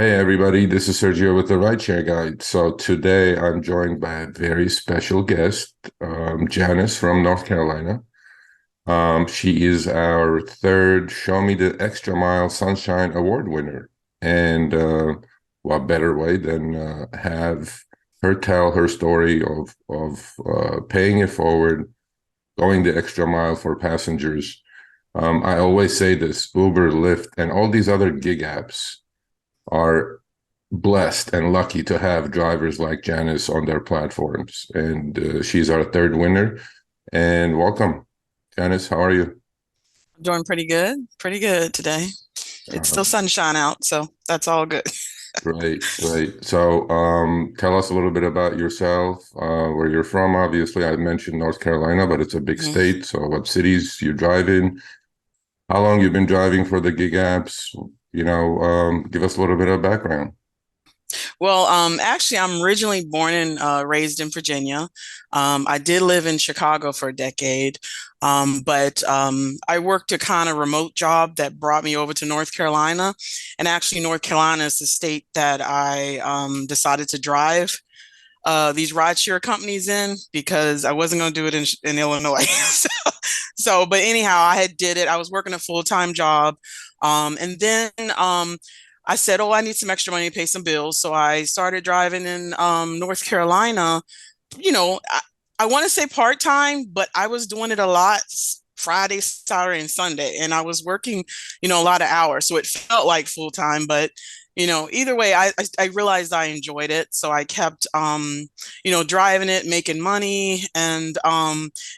Hey everybody, this is Sergio with the Rideshare Guy. So today I'm joined by a very special guest, Janice from North Carolina. She is our third Show Me the Extra Mile Sunshine Award winner. And what better way than have her tell her story of paying it forward, going the extra mile for passengers. I always say this, Uber, Lyft, and all these other gig apps are blessed and lucky to have drivers like Janice on their platforms. And she's our third winner. And welcome, Janice. How are you? Doing pretty good today. It's still Um, sunshine out, so that's all good. great, great. So, tell us a little bit about yourself, where you're from. Obviously, I mentioned North Carolina, but it's a big Mhm. state. So, what cities you drive in? How long you've been driving for the gig apps? Give us a little bit of background. Well, actually, I'm originally born and raised in Virginia. I did live in Chicago for a decade, but I worked a kind of remote job that brought me over to North Carolina. And actually, North Carolina is the state that I decided to drive these rideshare companies in because I wasn't going to do it in Illinois. But anyhow, I had did it. I was working a full-time job. And then I said, oh, I need some extra money to pay some bills. So I started driving in North Carolina. You know, I want to say part-time, but I was doing it a lot Friday, Saturday, and Sunday. And I was working, a lot of hours. So it felt like full-time, but either way, I realized I enjoyed it. So I kept, driving it, making money and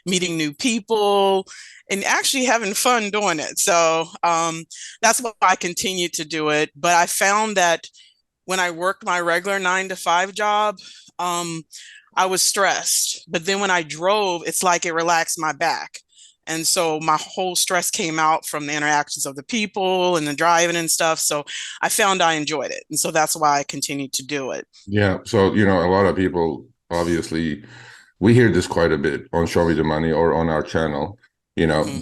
meeting new people and actually having fun doing it. So that's why I continued to do it. But I found that when I worked my regular 9 to 5 job, um, I was stressed. But then when I drove, it's like it relaxed my back. And so my whole stress came out from the interactions of the people and the driving and stuff. So I found I enjoyed it. And so that's why I continued to do it. Yeah. So, a lot of people obviously we hear this quite a bit on Show Me the Money or on our channel. Hmm.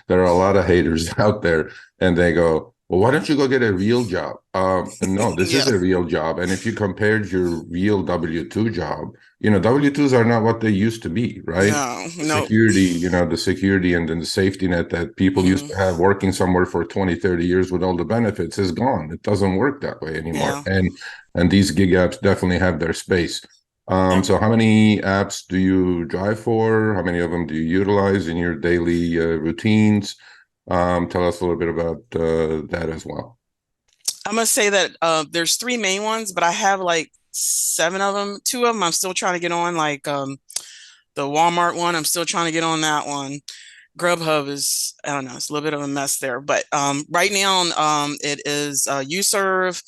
There are a lot of haters out there, and they go, "Well, why don't you go get a real job?" No, this is Yeah. a real job, and if you compared your real W-2 job, W-2s are not what they used to be, right? No, The no. security, the security and then the safety net that people used Hmm. to have working somewhere for 20, 30 years with all the benefits is gone. It doesn't work that way anymore. Yeah. And these gig apps definitely have their space. Yeah. So how many apps do you drive for? How many of them do you utilize in your daily routines? Tell us a little bit about that as well. I must say that there's three main ones, but I have like seven of them. Two of them I'm still trying to get on, like the Walmart one. I'm still trying to get on that one. Grubhub is, I don't know, it's a little bit of a mess there. But right now, it is Userve,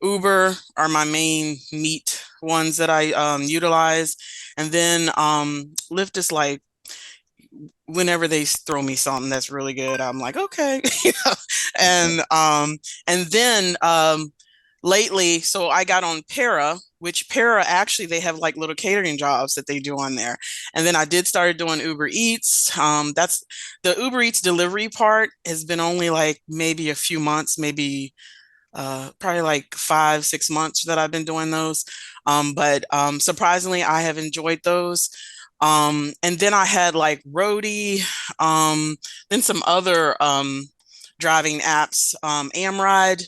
Uber are my main meat ones that I utilize. And then Lyft is like whenever they throw me something that's really good, I'm like, okay. Okay. And then lately, so I got on Para, which Para actually they have like little catering jobs that they do on there. And then I did start doing Uber Eats. That's the Uber Eats delivery part has been only like maybe a few months, maybe probably like 5, 6 months that I've been doing those. But surprisingly, I have enjoyed those. And then I had like Roadie, then some other driving apps, Amride.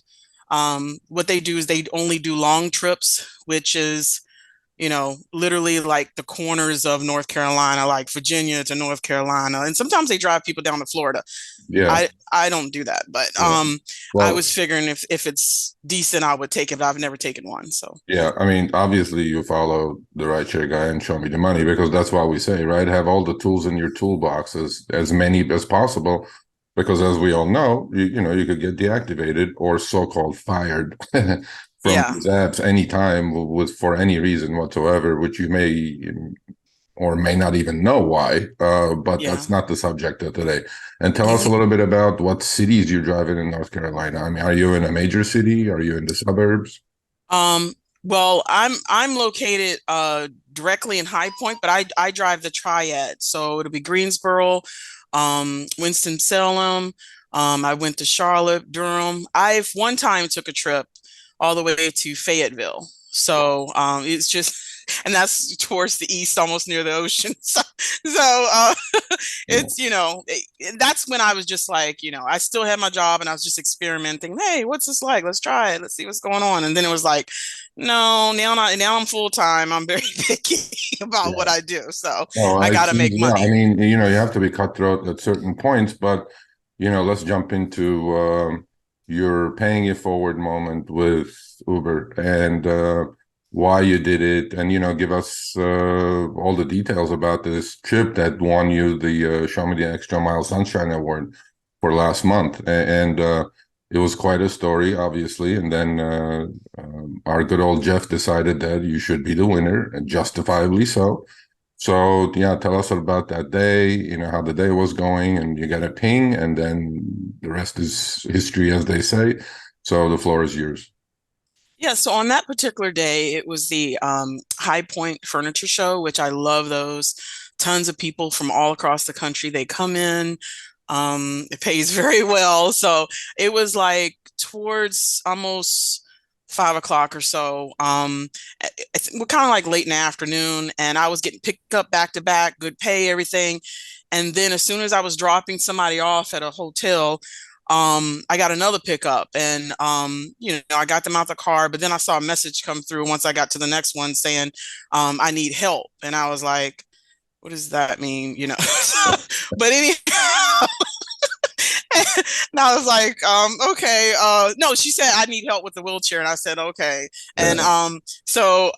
What they do is they only do long trips, which is literally like the corners of North Carolina, like Virginia to North Carolina. And sometimes they drive people down to Florida. Yeah. I don't do that, but Yeah. I was Well, figuring if it's decent, I would take it. But I've never taken one, so yeah. yeah. I mean, obviously you follow the right share guy and show me the money because that's what we say, right? Have all the tools in your toolbox as many as possible. Because as we all know, you could get deactivated or so-called fired from Yeah, these apps anytime with for any reason whatsoever, which you may or may not even know why. But yeah. that's not the subject of today. And tell us a Mhm. little bit about what cities you're driving in North Carolina. I mean, are you in a major city? Are you in the suburbs? Um, well, I'm located directly in High Point, but I drive the Triad, so it'll be Greensboro, Winston-Salem. I went to Charlotte, Durham. I've one time took a trip all the way to Fayetteville. So it's just, and that's towards the east, almost near the ocean. So Yeah. it's, that's when I was just like, I still had my job and I was just experimenting. Hey, what's this like? Let's try it. Let's see what's going on. And then it was like, no, now I'm full time. I'm very picky about what Yeah. I do. So No, I I got to see. make Yeah, I money. mean, you have to be cutthroat at certain points, but let's jump into your paying it forward moment with Uber and why you did it, and give us all the details about this trip that won you the Show Me the Extra Mile Sunshine Award for last month, and it was quite a story, obviously. And then our good old Jeff decided that you should be the winner, and justifiably so. So yeah, tell us about that day, how the day was going, and you got a ping, and then the rest is history, as they say. So the floor is yours. Yeah, so on that particular day, it was the High Point Furniture Show, which I love those. Tons of people from all across the country. They come in. It pays very well. So it was like towards almost 5 o'clock or so. We're kind of like late in the afternoon, and I was getting picked up back to back, good pay, everything. And then as soon as I was dropping somebody off at a hotel, I got another pickup, and I got them out the car, but then I saw a message come through once I got to the next one saying, I need help. And I was like, what does that mean? But anyhow, and I was like, okay, no, she said I need help with the wheelchair, and I said, okay. And Yeah. so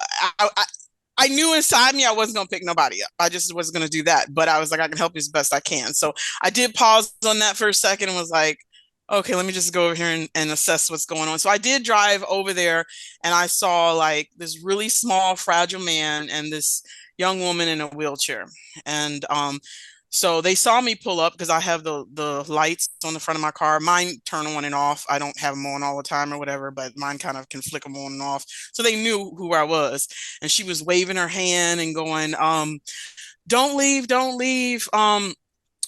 I knew inside me I wasn't gonna pick nobody up. I just wasn't gonna do that. But I was like, I can help you as best I can. So I did pause on that for a second and was like, okay, let me just go over here and assess what's going on. So I did drive over there, and I saw like this really small, fragile man and this young woman in a wheelchair. And so they saw me pull up because I have the lights on the front of my car. Mine turn on and off. I don't have them on all the time or whatever, but mine kind of can flick them on and off. So they knew who I was. And she was waving her hand and going, don't leave, don't leave.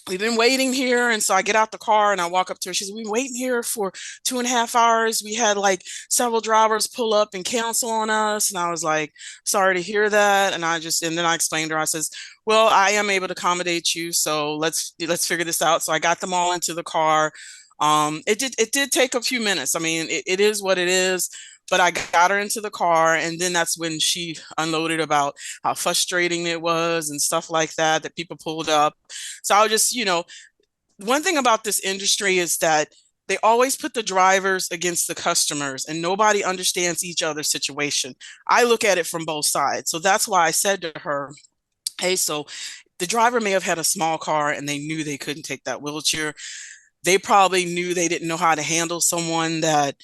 We've been waiting here. And so I get out the car and I walk up to her. She said, we've been waiting here for 2.5 hours. We had like several drivers pull up and cancel on us. And I was like, sorry to hear that. And then I explained to her, I says, well, I am able to accommodate you. So let's figure this out. So I got them all into the car. It did take a few minutes. I mean, it is what it is. But I got her into the car, and then that's when she unloaded about how frustrating it was and stuff like that, that people pulled up. So I was just, one thing about this industry is that they always put the drivers against the customers, and nobody understands each other's situation. I look at it from both sides. So that's why I said to her, hey, so the driver may have had a small car and they knew they couldn't take that wheelchair. They probably knew they didn't know how to handle someone that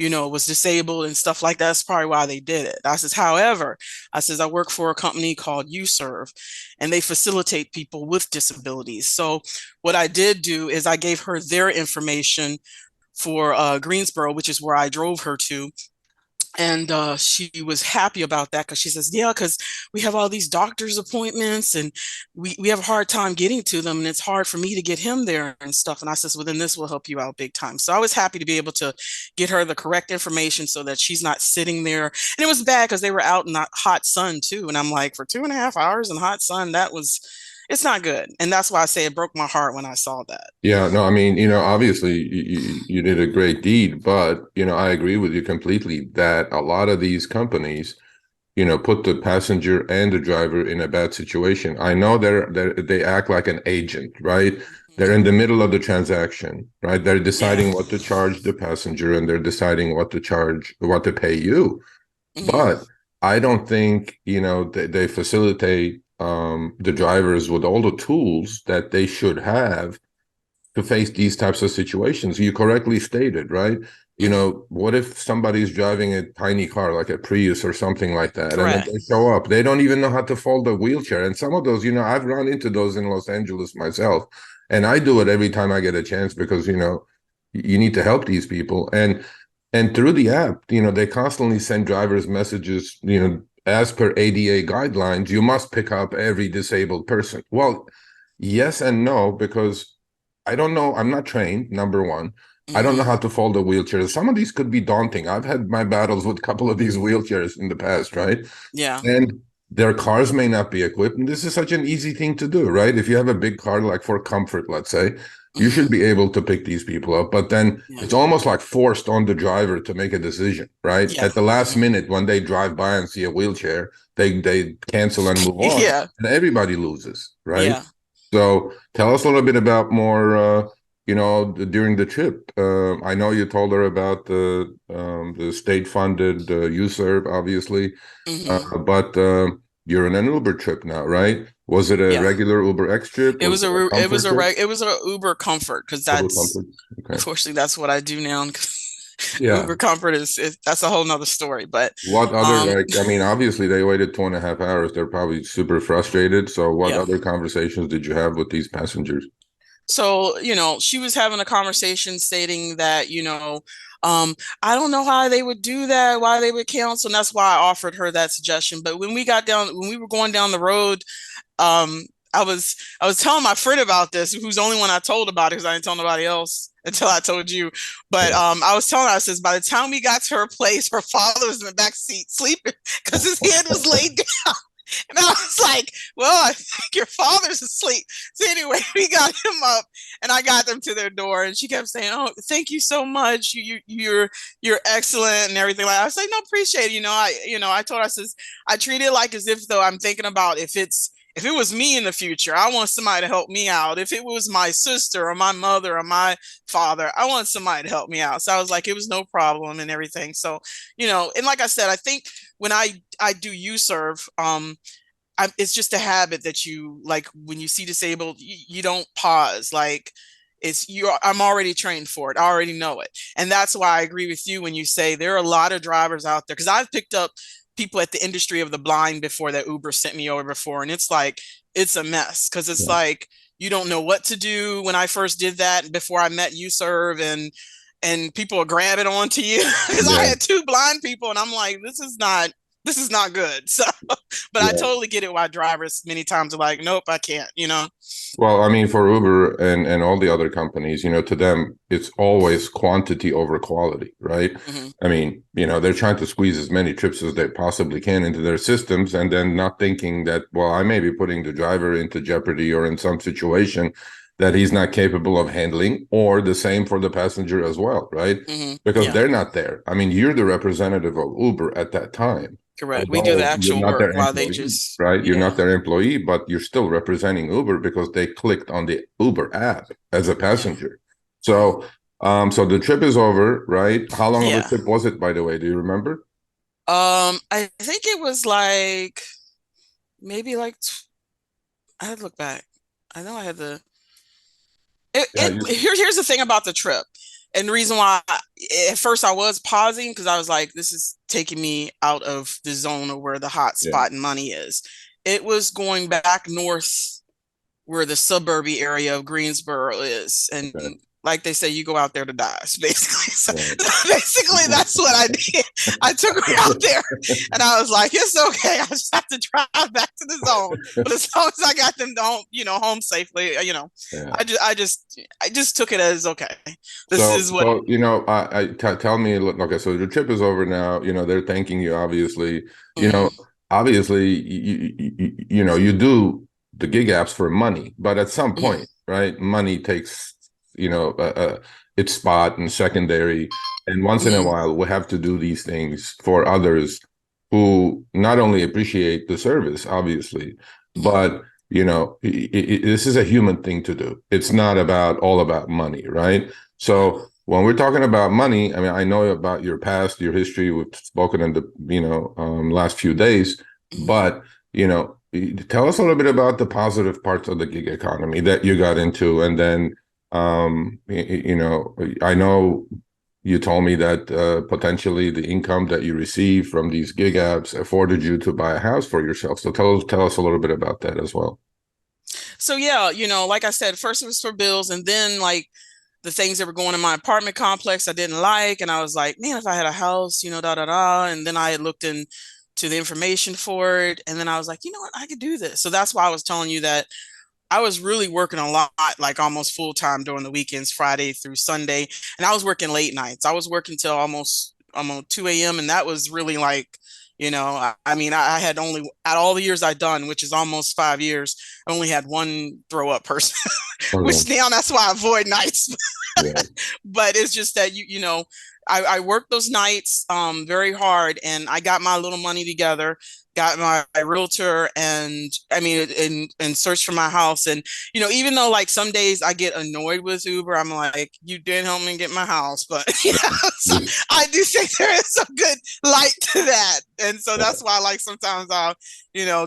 was disabled and stuff like that. That's probably why they did it. I says, however, I work for a company called UServe, and they facilitate people with disabilities. So what I did do is I gave her their information for Greensboro, which is where I drove her to. And she was happy about that because she says, yeah, because we have all these doctor's appointments and we have a hard time getting to them. And it's hard for me to get him there and stuff. And I says, well, then this will help you out big time. So I was happy to be able to get her the correct information so that she's not sitting there. And it was bad because they were out in the hot sun too. And I'm like, for 2.5 hours in hot sun, it's not good. And that's why I say it broke my heart when I saw that. Yeah, no, I mean, obviously you did a great deed, but I agree with you completely that a lot of these companies, put the passenger and the driver in a bad situation. I know they act like an agent, right? They're in the middle of the transaction, right? They're Yeah. deciding what to charge the passenger, and they're deciding what to pay you. Hmm. But I don't think, they facilitate the drivers with all the tools that they should have to face these types of situations. You correctly stated, right? Hmm. What if somebody's driving a tiny car like a Prius or something like that, and then Correct. they show up, they don't even know how to fold a wheelchair. And some of those, I've run into those in Los Angeles myself, and I do it every time I get a chance because you need to help these people. And through the app, they constantly send drivers messages, as per ADA guidelines, you must pick up every disabled person. Well, yes and no, because I don't know. I'm not trained, number one. I don't know Hmm. how to fold a wheelchair. Some of these could be daunting. I've had my battles with a couple of these wheelchairs in the past, right? Yeah. And their cars may not be equipped. And this is such an easy thing to do, right? If you have a big car, like for comfort, let's say, you should Hmm. be able to pick these people up. But then Yeah. it's almost like forced on the driver to make a decision, right? Yeah. At the last Hmm. minute, when they drive by and see a wheelchair, they cancel and move on, Yeah. and everybody loses, right? Yeah. So tell us a little bit about more, during the trip. I know you told her about the state-funded U-Serve, obviously. Hmm. But you're in an Uber trip now, right? Was it a Yeah. regular Uber X trip? Was it a comfort trip? It was a Uber Comfort because Uber that's comfort. Okay. unfortunately that's what I do now. Yeah. Uber Comfort is that's a whole nother story. But What other, um like, I mean, obviously they waited 2.5 hours. They're probably super frustrated. So what yeah. other conversations did you have with these passengers? So, she was having a conversation stating that, um, I don't know how they would do that, why they would cancel. And that's why I offered her that suggestion. But when we were going down the road, um, I was telling my friend about this, who's the only one I told about it because I didn't tell nobody else until I told you. But Yeah. I was telling her, I says, by the time we got to her place, her father was in the back seat sleeping because his head was laid down. And I was like, well, I think your father's asleep. So anyway, we got him up and I got them to their door and she kept saying, oh, thank you so much. You're excellent and everything. Like I was like, no, appreciate it. I told her, I says, I treat it like as if though I'm thinking about if it was me in the future, I want somebody to help me out. If it was my sister or my mother or my father, I want somebody to help me out. So I was like, it was no problem and everything. So, and like I said, I think when I do you serve, it's just a habit that you like when you see disabled, you don't pause. Like I'm already trained for it. I already know it. And that's why I agree with you when you say there are a lot of drivers out there because I've picked up people at the industry of the blind before that Uber sent me over before. And it's like, it's a mess because it's Yeah. like, you don't know what to do. When I first did that before I met you serve and people are grabbing onto you because I Yeah. had two blind people and I'm like, this is not good. So, but I Yeah. totally get it why drivers many times are like, nope, I can't. Well, I mean, for Uber and all the other companies, to them, it's always quantity over quality, right? Hmm. I mean, they're trying to squeeze as many trips as they possibly can into their systems and then not thinking that, well, I may be putting the driver into jeopardy or in some situation that he's not capable of handling, or the same for the passenger as well, right? Hmm. Because Yeah, they're not there. I mean, you're the representative of Uber at that time. correct. We do the Although you're actual not work their while they employee, just, right? You're yeah, not their employee, but you're still representing Uber because they clicked on the Uber app as a yeah, passenger. yeah, So the trip is over, right? How long of a yeah. trip was it, by the way? Do you remember? I think it was like maybe like I had to look back. I know I had the Yeah, you, here's the thing about the trip. And the reason why at first I was pausing because I was like, this is taking me out of the zone of where the hot yeah. spot and money is. It was going back north where the suburby area of Greensboro is. And Okay. like they say, you go out there to die, basically. So Right. basically, that's what I did. I took her out there and I was like, it's okay. I just have to drive back to the zone. But as long as I got them home, home safely, Yeah. I just took it as okay. This So, is what, so tell me, okay, so the trip is over now. They're thanking you, obviously. You know, mhm, obviously, you do the gig apps for money, but at some mhm, point, right, money takes, its spot and secondary. And once in a mhm, while, we have to do these things for others who not only appreciate the service, obviously, mhm, but this is a human thing to do. It's not about all about money, right? right, So when we're talking about money, I mean, I know about your past, your history. We've spoken in the last few days, mhm. but tell us a little bit about the positive parts of the gig economy that you got into, and then I know you told me that potentially the income that you receive from these gig apps afforded you to buy a house for yourself. So tell us a little bit about that as well. So yeah, like I said, first it was for bills, and then like the things that were going in my apartment complex I didn't like, and I was like, man, if I had a house, da da da. And then I had looked into the information for it, and then I was like, you know what, I could do this. So that's why I was telling you that I was really working a lot, like almost full time during the weekends, Friday through Sunday, and I was working late nights. I was working till almost 2 a.m. and that was really like, I mean, I had only out of all the years I'd done, which is almost 5 years, I only had one throw up person, Okay. which now that's why I avoid nights. Yeah. But it's just that I worked those nights very hard, and I got my little money together, got my realtor, and I mean, and searched for my house. And even though like some days I get annoyed with Uber, I'm like, you didn't help me get my house, but so This, I do think there is some good light to that, and so yeah. that's why like sometimes I'll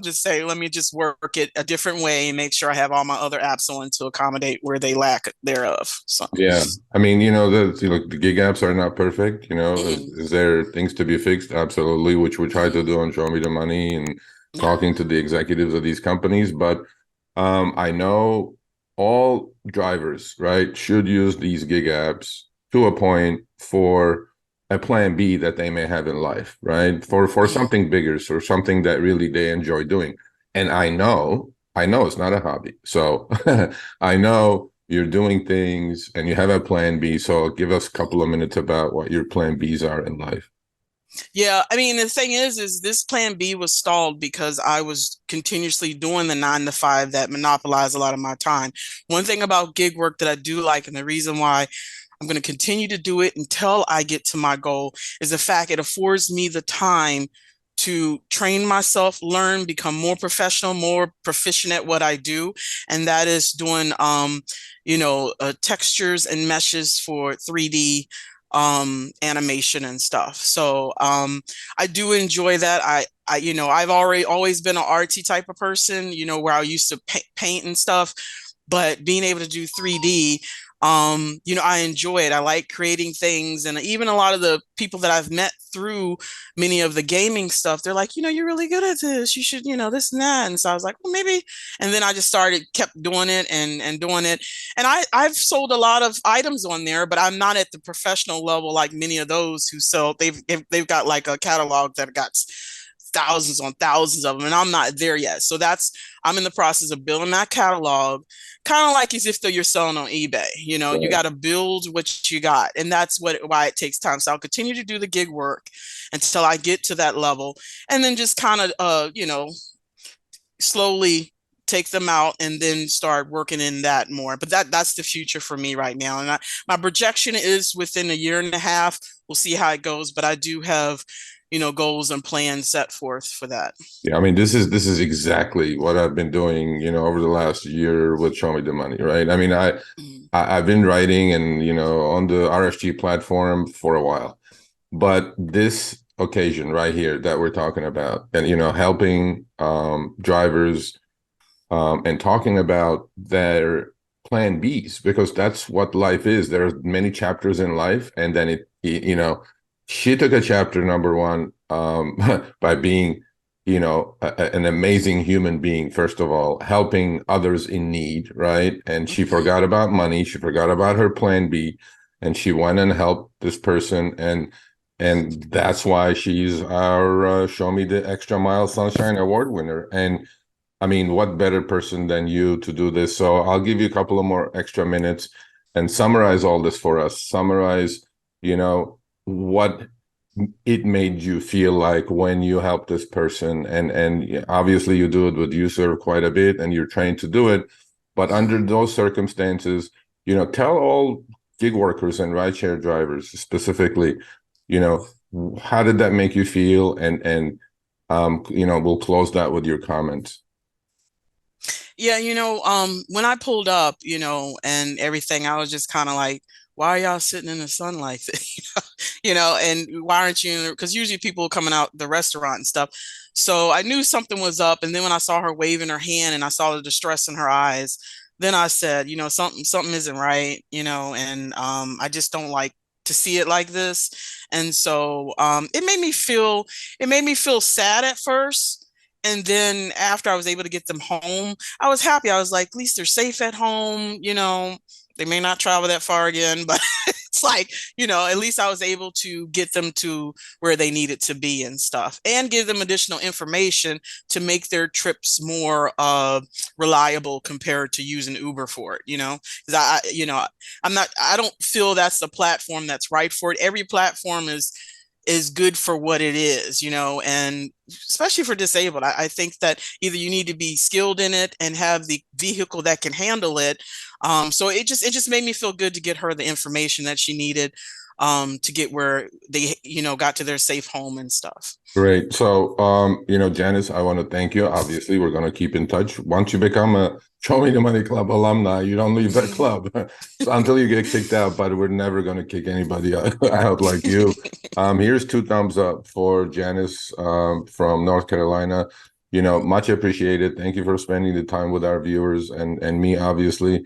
just say, let me just work it a different way and make sure I have all my other apps on to accommodate where they lack thereof. So. Yeah. I mean, the gig apps are not perfect. Mhm. Is there things to be fixed? Absolutely, which we try to Mhm. do on Show Me the Money and Yeah. talking to the executives of these companies. But I know all drivers, right, should use these gig apps to a point for a plan B that they may have in life, right? For Mhm. something bigger, or something that really they enjoy doing. And I know it's not a hobby. So I know you're doing things and you have a plan B. So give us a couple of minutes about what your plan Bs are in life. Yeah, I mean, the thing is this plan B was stalled because I was continuously doing the 9 to 5 that monopolized a lot of my time. One thing about gig work that I do like, and the reason why I'm going to continue to do it until I get to my goal, is the fact it affords me the time to train myself, learn, become more professional, more proficient at what I do. And that is doing, textures and meshes for 3D animation and stuff. So I do enjoy that. I've already always been an artsy type of person, where I used to paint and stuff, but being able to do 3D, I enjoy it. I like creating things. And even a lot of the people that I've met through many of the gaming stuff, they're like, you're really good at this. You should, this and that. And so I was like, well, maybe. And then I just kept doing it and doing it. And I've sold a lot of items on there, but I'm not at the professional level like many of those who sell. They've got like a catalog that got thousands on thousands of them, and I'm not there yet. So I'm in the process of building that catalog, kind of like as if though you're selling on eBay. You Right. got to build what you got, and that's why it takes time. So I'll continue to do the gig work until I get to that level, and then just kind of slowly take them out and then start working in that more. But that's the future for me right now. And my projection is within a year and a half. We'll see how it goes, but I do have, goals and plans set forth for that. Yeah, I mean, this is exactly what I've been doing, over the last year with Show Me the Money, right? I mean, Mhm. I've been writing and on the RSG platform for a while, but this occasion right here that we're talking about, and helping drivers and talking about their plan Bs, because that's what life is. There are many chapters in life, and then she took a chapter number one by being, an amazing human being, first of all, helping others in need, right? And she Mhm. forgot about money, she forgot about her plan B, and she went and helped this person, and that's why she's our Show Me the Extra Mile Sunshine Award winner. And I mean, what better person than you to do this? So I'll give you a couple of more extra minutes and summarize all this for us. Summarize, what it made you feel like when you help this person. And obviously you do it with UServe quite a bit and you're trained to do it. But under Mhm. those circumstances, tell all gig workers and rideshare drivers specifically, you know, how did that make you feel? And we'll close that with your comments. Yeah, when I pulled up, and everything, I was just kind of like, why are y'all sitting in the sun like this? And why aren't you? Because usually people coming out the restaurant and stuff. So I knew something was up. And then when I saw her waving her hand and I saw the distress in her eyes, then I said, something isn't right, and I just don't like to see it like this. And so it made me feel sad at first. And then after I was able to get them home, I was happy. I was like, at least they're safe at home. They may not travel that far again, but it's like, at least I was able to get them to where they needed to be and stuff, and give them additional information to make their trips more reliable compared to using Uber for it, because I don't feel that's the platform that's right for it. Every platform is good for what it is, and especially for disabled. I think that either you need to be skilled in it and have the vehicle that can handle it. So it just made me feel good to get her the information that she needed to get where they, got to their safe home and stuff. Great. So, Janice, I want to thank you. Obviously, we're going to keep in touch. Once you become a Show Me the Money Club alumni, you don't leave that club so until you get kicked out, but we're never going to kick anybody out like you. Here's two thumbs up for Janice from North Carolina. Much appreciated. Thank you for spending the time with our viewers and me, obviously.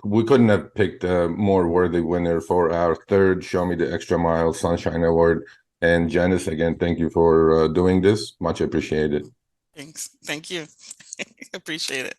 We couldn't have picked a more worthy winner for our third Show Me the Extra Mile Sunshine Award. And Janice, again, thank you for doing this. Much appreciated. Thanks. Thank you. Appreciate it.